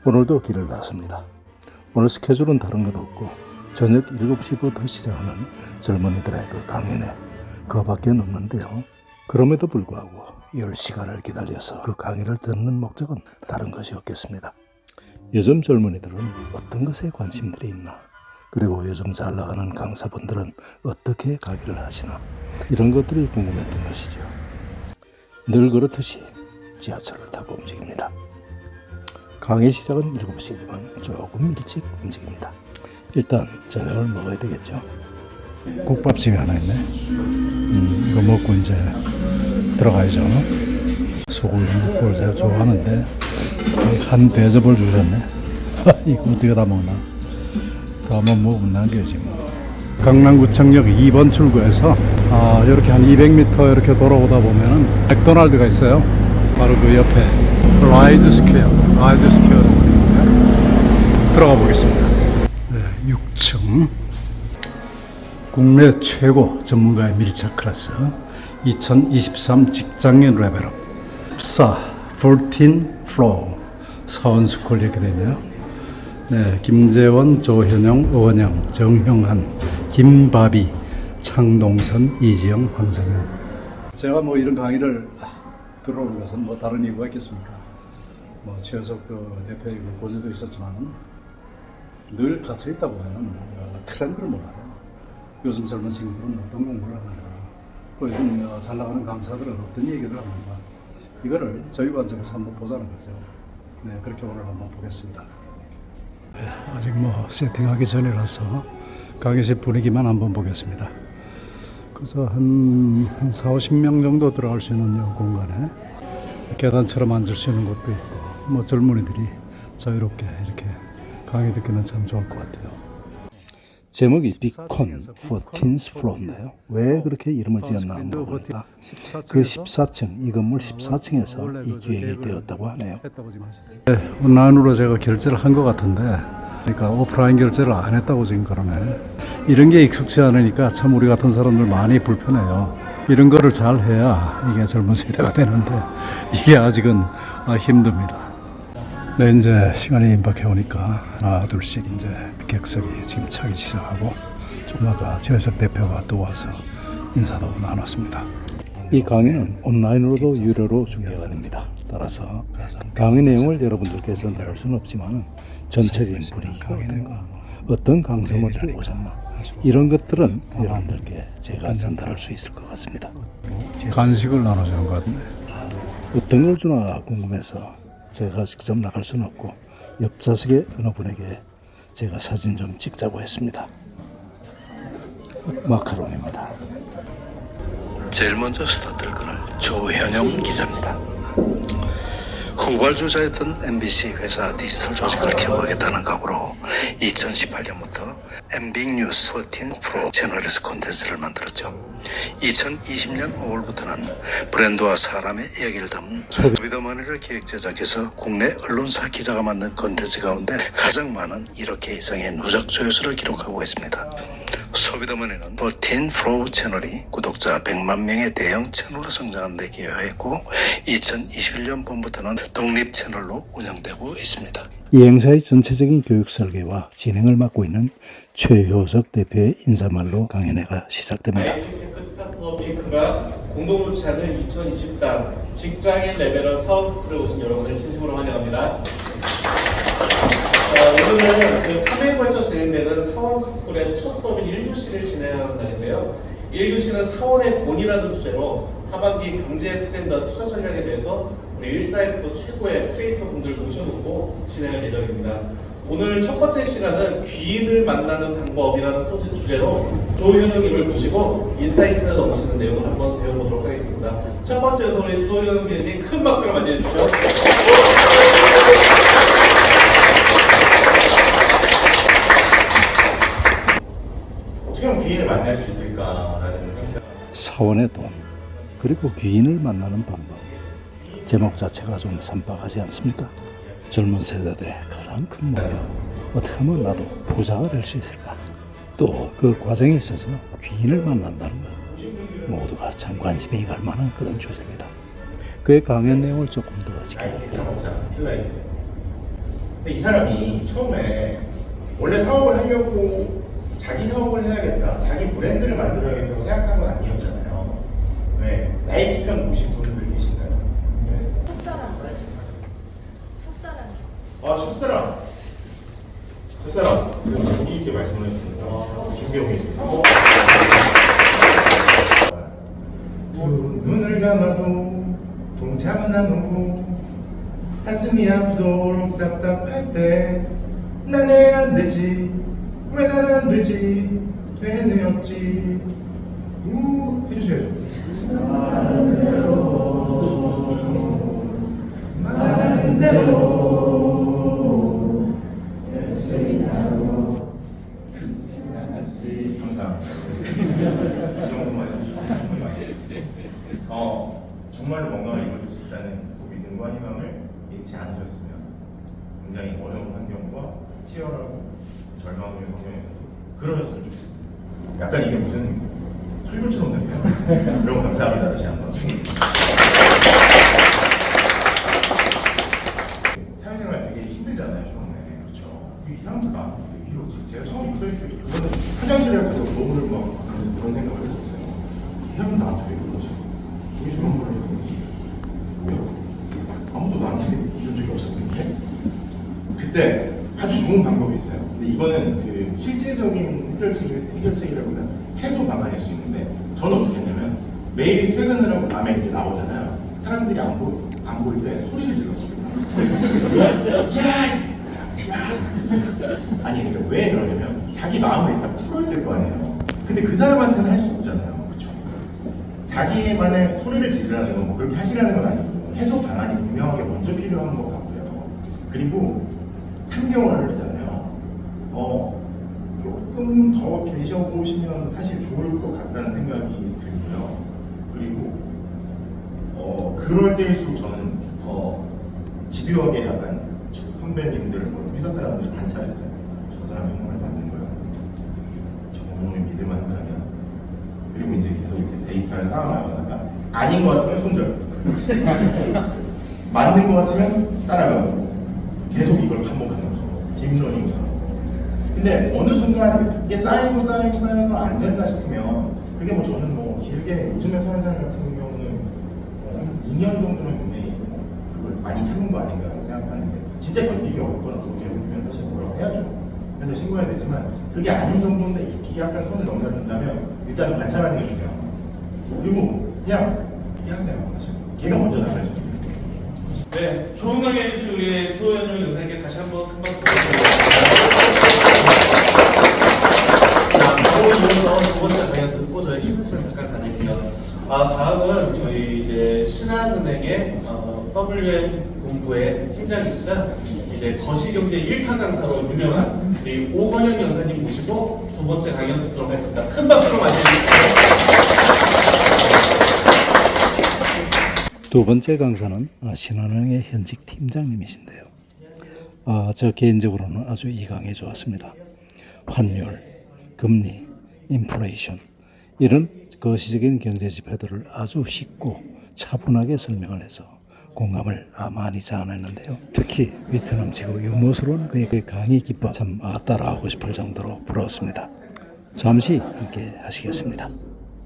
오늘도 길을 나섭니다. 오늘 스케줄은 다른 것 없고 저녁 7시부터 시작하는 젊은이들의 그 강연에 그거밖에 없는데요. 그럼에도 불구하고 10시간을 기다려서 그 강의를 듣는 목적은 다른 것이 없겠습니다. 요즘 젊은이들은 어떤 것에 관심들이 있나, 그리고 요즘 잘 나가는 강사분들은 어떻게 강의를 하시나, 이런 것들이 궁금했던 것이죠. 늘 그렇듯이 지하철을 타고 움직입니다. 강의 시작은 7시지만 조금 일찍 움직입니다. 일단 저녁을 먹어야 되겠죠. 국밥집이 하나 있네. 이거 먹고 이제 들어가야죠. 소고기 국밥을 제가 좋아하는데 한 대접을 주셨네. 이거 어떻게 다 먹나? 다 한번 먹으면 남겨야지 뭐. 강남구청역 2번 출구에서 이렇게 한 200m 이렇게 돌아오다 보면은 맥도날드가 있어요. 바로 그 옆에 라이즈 스퀘어라고 있는데 들어가 보겠습니다. 네, 6층 국내 최고 전문가의 밀착 클래스 2023 직장인 레벨업 14 플로우 사원스쿨 이렇게 되네요. 네, 김재원, 조현영, 오원영, 정형한, 김바비, 창동선, 이지영, 황성현. 제가 뭐 이런 강의를 들어오는 것은 뭐 다른 이유가 있겠습니까? 뭐 최효석 그 대표의 그 고뇌도 있었지만 늘 갇혀 있다 보면 트렌드를 몰라요. 요즘 젊은 친구들은 어떤 공부를 하는가, 또 요즘 잘 나가는 강사들은 어떤 얘기를 하는가, 이거를 저희 관점에서 한번 보자는 거죠. 네, 그렇게 오늘 한번 보겠습니다. 네, 아직 뭐 세팅하기 전이라서 강의실 분위기만 한번 보겠습니다. 그래서 한 40-50명 정도 들어갈 수 있는 공간에 계단처럼 앉을 수 있는 곳도 있고, 뭐 젊은이들이 자유롭게 이렇게 강의 듣기는 참 좋을 것 같아요. 제목이 비콘 14th floor인데요. 왜 그렇게 이름을 지었나 물어보니까 그 14층, 이 건물 14층에서 이 기획이 되었다고 하네요. 네, 온라인으로 제가 결제를 한 것 같은데, 그러니까 오프라인 결제를 안 했다고 지금 그러네. 이런 게 익숙지 않으니까 참 우리 같은 사람들 많이 불편해요. 이런 거를 잘 해야 이게 젊은 세대가 되는데 이게 아직은 힘듭니다. 네, 이제 시간이 임박해 오니까 하나 둘씩 이제 객석이 지금 차기 시작하고, 좀 아까 최효석 대표가 또 와서 인사도 나눴습니다. 이 강의는 온라인으로도 유료로 중계가 됩니다. 따라서 강의 내용을 여러분들께 전달할 수는 없지만 전체적인 분위기가 어떤가, 어떤 강사분들이 오셨나, 이런 것들은 여러분들께 제가 전달할 수 있을 것 같습니다. 간식을 나눠주는 것 같네. 어떤 걸 주나 궁금해서 제가 직접 나갈 수는 없고 옆좌석의 어느 분에게 제가 사진 좀 찍자고 했습니다. 마카롱입니다. 제일 먼저 스타트를 끊을 조현영 기자입니다. 후발주자였던 MBC 회사 디지털 조직을 키워가겠다는 각오로 2018년부터 MBN뉴스 14 프로 채널에서 콘텐츠를 만들었죠. 2020년 5월부터는 브랜드와 사람의 이야기를 담은 소비더머니를 기획 제작해서 국내 언론사 기자가 만든 콘텐츠 가운데 가장 많은 1억 이상의 누적 조회수를 기록하고 있습니다. 소비더머니는 14 프로 채널이 구독자 100만 명의 대형 채널로 성장하는 데 기여했고 2021년 봄부터는 독립 채널로 운영되고 있습니다. 이 행사의 전체적인 교육 설계와 진행을 맡고 있는 최효석 대표의 인사말로 강연회가 시작됩니다. 아이피테크 스타트업 핑크가 공동 주최하는 2023 직장인 레벨업 사업스쿨에 오신 여러분을 진심으로 환영합니다. 오늘은 그 3회에 걸쳐 진행되는 사원스쿨의 첫 수업인 1교시를 진행하는 날인데요. 1교시는 사원의 돈이라는 주제로 하반기 경제 트렌드와 투자 전략에 대해서 우리 일사이프 최고의 크리에이터 분들 모셔놓고 진행할 예정입니다. 오늘 첫 번째 시간은 귀인을 만나는 방법이라는 소재 주제로 조현영님을 모시고 인사이트에 넘치는 내용을 한번 배워보도록 하겠습니다. 첫 번째 우리 조현영 기자님 큰 박수로 맞이해 주시죠. 어떻게 하면 귀인을 만날 수 있을까라는 생각. 사원의 돈, 그리고 귀인을 만나는 방법. 제목 자체가 좀 선박하지 않습니까? 젊은 세대들의 가장 큰 목표, 어떻게 하면 나도 부자가 될 수 있을까? 또 그 과정에 있어서 귀인을 만난다는 것, 모두가 참 관심이 갈 만한 그런 주제입니다. 그의 강연 내용을 조금 더 지켜봅니다. 근데 이 사람이 처음에 원래 사업을 하려고 자기 사업을 해야겠다, 자기 브랜드를 만들어야겠다고 생각한 건 아니었잖아요. 네, 나이키 편 보신 분들 계신가요? 네. 첫사랑 뭐예요? 첫사랑. 아, 첫사랑. 첫사랑. 여기 이렇게 말씀을 했습니다. 준비하고 계십니다. 두 눈을 감아도 동참은 안 오고 가슴이 아프도록 답답할 때 난 왜 안 되지, 왜 난 안 되지, 되네 없지. 해주셔야죠. 말하는 대로 감사합니다. 이 정도만 해주시면 정말로 건강을 이뤄줄 수 있다는 믿음과 희망을 잃지 않으셨으면 굉장히 어려운 환경과 치열하고 절망의 환경에서도 그러셨으면 좋겠습니다. 약간 이게 무슨 설교처럼 되네요. 여러분 감사합니다. 다시 한번. 사회생활 되게 힘들잖아요, 처음에. 그렇죠? 이상하다. 왜 이러지? 제가 처음 입사 했을 때 그거는 화장실에 가서 거울을 막 하면서 그런 생각을 했었어요. 이 사람은 나한테 왜 그러지? 왜 저런 걸 하는 거지? 왜요? 아무도 나한테 이런 적이 없었는데? 그때 아주 좋은 방법이 있어요. 근데 이거는 그 실제적인 해결책이라기보다 해소 방안일 수 있는데, 저는 어떻게 했냐면 매일 퇴근을 하고 밤에 이제 나오잖아요. 사람들이 안 보일 때 소리를 질렀습니다. 아니 그러니까 왜 그러냐면 자기 마음을 일단 풀어야 될 거 아니에요. 근데 그 사람한테는 할 수 없잖아요. 그렇죠? 자기만의 소리를 지르라는 건 뭐 그렇게 하시라는 건 아니고 해소 방안이 분명하게 먼저 필요한 것 같고요. 그리고 3개월이잖아요. 조금 더 계셔보시면 사실 좋을 것 같다는 생각이 들고요. 그리고 그럴 때일수록 저는 더 집요하게 약간 선배님들, 회사 사람들 관찰했어요. 저 사람이 정말 맞는 거야. 정말 믿을만한 사람이야. 그리고 이제 계속 이렇게 데이터를 쌓아나가다가 아닌 것 같으면 손절. 맞는 것 같으면 따라가고 계속 이걸 반복하는 거죠. 딥러닝처럼. 근데 어느 순간 이게 쌓여서 안 된다 싶으면 그게 뭐 저는 뭐 길게 요즘의 사회생활 같은 경우는 2년 정도는 굉장히 그걸 많이 참은 거 아닌가라고 생각하는데, 진짜 견디기 어렵거나 그렇게 해보면 사실 뭐라고 해야죠. 그래서 신고해야 되지만 그게 아닌 정도인데 이게 약간 선을 넘나든다면 일단 관찰하는 게 중요하고, 그리고 그냥 얘기하세요. 사실 걔가 먼저 나가야죠. 네, 조용하게 해주신 우리 조현영 여사님께 다시 한번 큰 박수 부탁드립니다. 이어서 두 번째 강연 듣고 저희 쉬는 잠깐 가질게요. 다음은 저희 이제 신한은행의 WM 본부의 팀장이시자 이제 거시경제 1타 강사로 유명한 우리 오건영 연사님 모시고 두 번째 강연 듣도록 하겠습니다. 큰 박수로 맞이해주세요. 두 번째 강사는 신한은행의 현직 팀장님이신데요. 저 개인적으로는 아주 이 강의 좋았습니다. 환율, 금리, 인플레이션 이런 거시적인 경제 지표들을 아주 쉽고 차분하게 설명을 해서 공감을 많이 자아냈는데요. 특히 위트넘치고 유머스러운 그의 강의 기법 참 따라하고 싶을 정도로 부러웠습니다. 잠시 함께 하시겠습니다.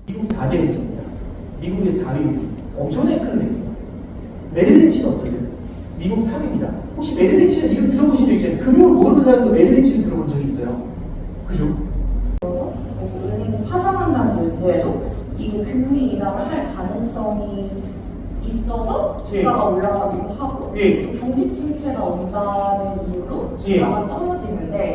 미국 4대입니다. 미국의 4위. 엄청나게 큰 랩이에요. 메릴 린치는 어떠세요? 미국 3위입니다. 혹시 메릴 린치는 이름 들어보신 적 있잖아요. 금융을 모르는 사람도 메릴 린치는 들어본 적이 있어요. 그죠? 은행이 파산한다는 뉴스에도 이게 금리 인하를 할 가능성이 있어서 주가가 올라가기도 하고 또 경기 침체가 온다는 이유로 주가가 떨어지는데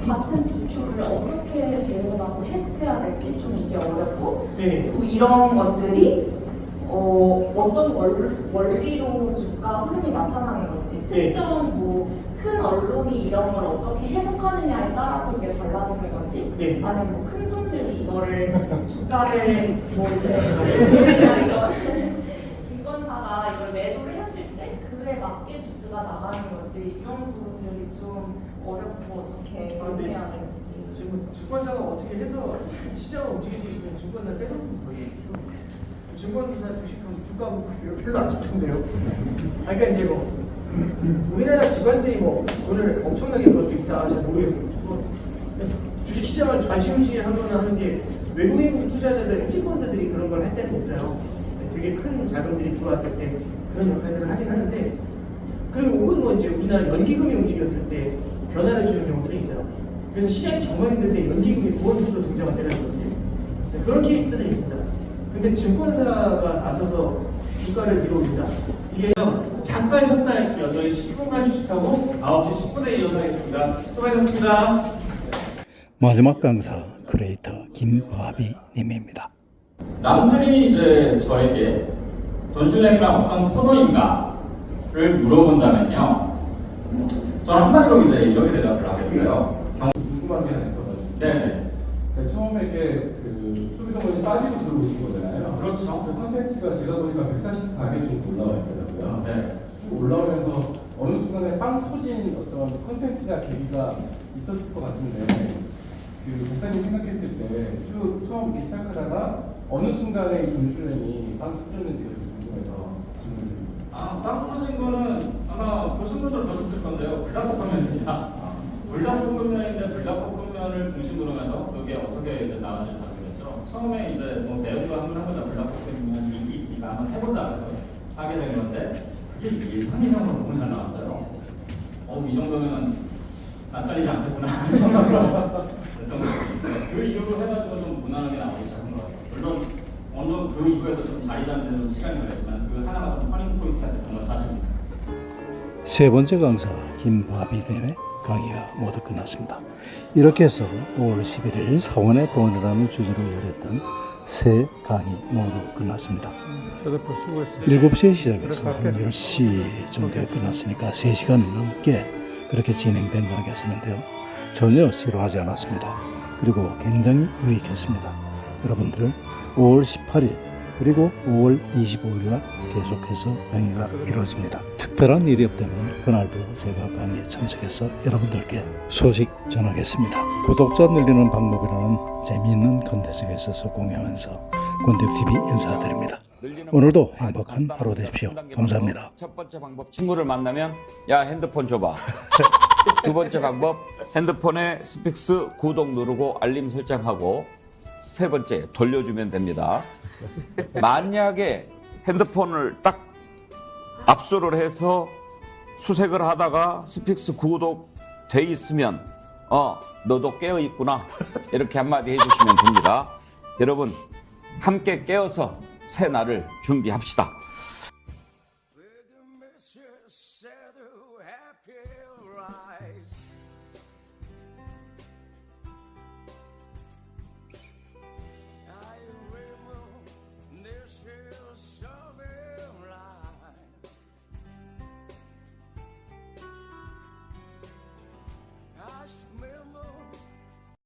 같은 지표를 어떻게 대응하고 해석해야 될지 좀 이게 어렵고 그리고 이런 것들이 어떤 원리로 주가 흐름이 나타나는 건지 특정 뭐 큰 언론이 이런 걸 어떻게 해석하느냐에 따라서 이게 달라지는 건지 아니면 뭐 큰 손들이 이거를 주가를 뭐 이렇게 이런 증권사가 이걸 매도를 했을 때 그에 맞게 뉴스가 나가는 건지 이런 부분들이 좀 어렵고 어떻게 해야 될지 지금 증권사가 어떻게 해서 시장을 움직일 수 있으면 증권사 빼놓는 거예요. 증권사 주식하면 주가 보고서 별로 안 좋던데요. 그러니까 이제 뭐 우리나라 기관들이 뭐 돈을 엄청나게 벌 수 있다 잘 모르겠습니다. 뭐 주식시장을 좌지우지 하는 게 외국인 투자자들 헤지펀드들이 그런 걸 할 때도 있어요. 되게 큰 자금들이 들어왔을 때 그런 역할들을 하긴 하는데, 그리고 혹은 뭐 이제 우리나라 연기금이 움직였을 때 변화를 주는 경우들이 있어요. 그래서 시장이 정말 힘든데 연기금이 구원투수로 등장할 때가 있거든요. 그런 케이스들은 있습니다. 근데 증권사가 나서서 주가를 밀어올린다. 이게 잠깐 쉬었다 할게요. 저희 10분간 휴식하고 9시 10분에 이어서 하겠습니다. 수고하셨습니다. 마지막 강사 크리에이터 김바비 님입니다. 남들이 이제 저에게 돈슐랭이란 어떤 코너인가를 물어본다면요, 저는 한마디로 이제 이렇게 대답을 하겠어요. 궁금한 게 하나 있어가지고. 네, 처음에 이게 그 소비동원이 빠지고 들어오신 거잖아요. 그렇죠. 그 컨텐츠가 제가 보니까 144개 정도 올라와 있더라고요. 네. 쭉 올라오면서 어느 순간에 빵 터진 어떤 컨텐츠나 계기가 있었을 것 같은데, 그 목사님 생각했을 때 쭉 처음 이렇게 시작하다가 어느 순간에 이 돈슐랭이 빵 터졌는지가 좀 궁금해서 질문을 드립니다. 빵 터진 거는 아마 보신 분들은 보셨을 건데요. 불닭볶음면입니다. 불닭볶음면인데 불닭볶음면을 중심으로 해서 그게 어떻게 이제 나왔는지 다루겠죠. 처음에 이제 뭐 매운 거 한번 해보자, 불닭볶음면 인기 있으니까 한번 해보자 해서 하게 된 건데, 그게 예상 이상으로 너무 잘 나왔어요. 이 정도면 나 잘리지 않겠구나 했던 거 있어요. 그 이후로 해가지고 좀 무난하게 나오기 시작한 것 같아요. 물론 어느 정도 그 이후에도 좀 자리 잡는 시간이 걸렸지만 그 하나가 좀 터닝 포인트가 됐던 건 사실입니다. 세 번째 강사 김바비님의 강의가 모두 끝났습니다. 이렇게 해서 5월 11일 사원의 돈이라는 주제로 열렸던 세 강의 모두 끝났습니다. 7시에 시작해서 한 10시 정도에 끝났으니까 3시간 넘게 그렇게 진행된 강의였었는데요. 전혀 지루하지 않았습니다. 그리고 굉장히 유익했습니다. 여러분들 5월 18일 그리고 5월 25일 날 계속해서 강의가 이루어집니다. 특별한 일이 없다면 그날도 제가 강의에 참석해서 여러분들께 소식 전하겠습니다. 구독자 늘리는 방법이라는 재미있는 컨텐츠가 있어서 공유하면서 권대TV 인사드립니다. 오늘도 행복한 하루 되십시오. 감사합니다. 첫 번째 방법, 친구를 만나면 야 핸드폰 줘봐. 두 번째 방법, 핸드폰에 스픽스 구독 누르고 알림 설정하고, 세 번째 돌려주면 됩니다. 만약에 핸드폰을 딱 압수를 해서 수색을 하다가 스픽스 구독 돼 있으면 너도 깨어 있구나 이렇게 한마디 해주시면 됩니다. 여러분 함께 깨어서 새 날을 준비합시다. With a message set to happy rise.